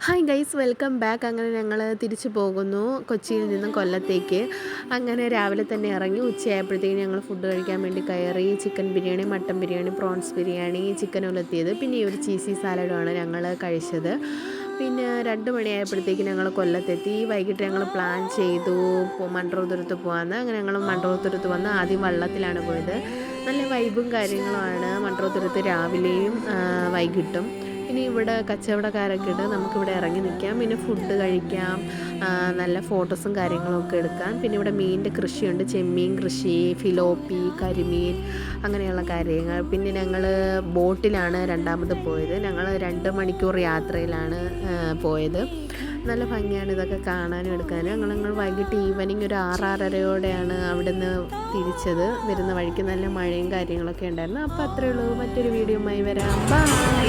Hi guys, welcome back. അങ്ങനെ ഞങ്ങൾ തിരിച്ചു പോകുന്നു കൊച്ചിയിൽ നിന്നും കൊല്ലത്തേക്ക്. അങ്ങനെ രാവിലെ തന്നെ ഇറങ്ങി ഉച്ചയായപ്പോഴത്തേക്കും ഞങ്ങൾ ഫുഡ് കഴിക്കാൻ വേണ്ടി കയറി. Chicken biryani, mutton biryani, prawns biryani, chicken ഉലത്തിയത്, പിന്നെ ഈ ഒരു ചീസി സാലഡുമാണ് ഞങ്ങൾ കഴിച്ചത്. പിന്നെ 2 മണിയായപ്പോഴത്തേക്ക് ഞങ്ങൾ കൊല്ലത്തെത്തി. വൈകിട്ട് ഞങ്ങൾ പ്ലാൻ ചെയ്തു മൺട്രോത്തുരുത്ത് പോകാമെന്ന്. അങ്ങനെ ഞങ്ങൾ മൺട്രോത്തുരുത്ത് വന്ന് ആദ്യം വള്ളത്തിലാണ് പോയത്. നല്ല വൈബും കാര്യങ്ങളുമാണ് മൺട്രോത്തുരുത്ത് രാവിലെയും വൈകിട്ടും. ഇനി ഇവിടെ കച്ചവടക്കാരൊക്കെ ഉണ്ട്, നമുക്കിവിടെ ഇറങ്ങി നിൽക്കാം, പിന്നെ ഫുഡ് കഴിക്കാം, നല്ല ഫോട്ടോസും കാര്യങ്ങളൊക്കെ എടുക്കാം. പിന്നെ ഇവിടെ മീനിൻ്റെ കൃഷിയുണ്ട്, ചെമ്മീൻ കൃഷി, ഫിലോപ്പി, കരിമീൻ, അങ്ങനെയുള്ള കാര്യങ്ങൾ. പിന്നെ ഞങ്ങൾ ബോട്ടിലാണ് രണ്ടാമത് പോയത്. ഞങ്ങൾ 2 മണിക്കൂർ യാത്രയിലാണ് പോയത്. നല്ല ഭംഗിയാണ് ഇതൊക്കെ കാണാനും എടുക്കാനും. ഞങ്ങൾ വൈകിട്ട് ഈവനിങ് ഒരു 6-6:30 അവിടെ നിന്ന് തിരിച്ചത്. വരുന്ന വഴിക്ക് നല്ല മഴയും കാര്യങ്ങളൊക്കെ ഉണ്ടായിരുന്നു. അപ്പോൾ അത്രയേ ഉള്ളൂ. മറ്റൊരു വീഡിയോയുമായി വരാം. ബൈ.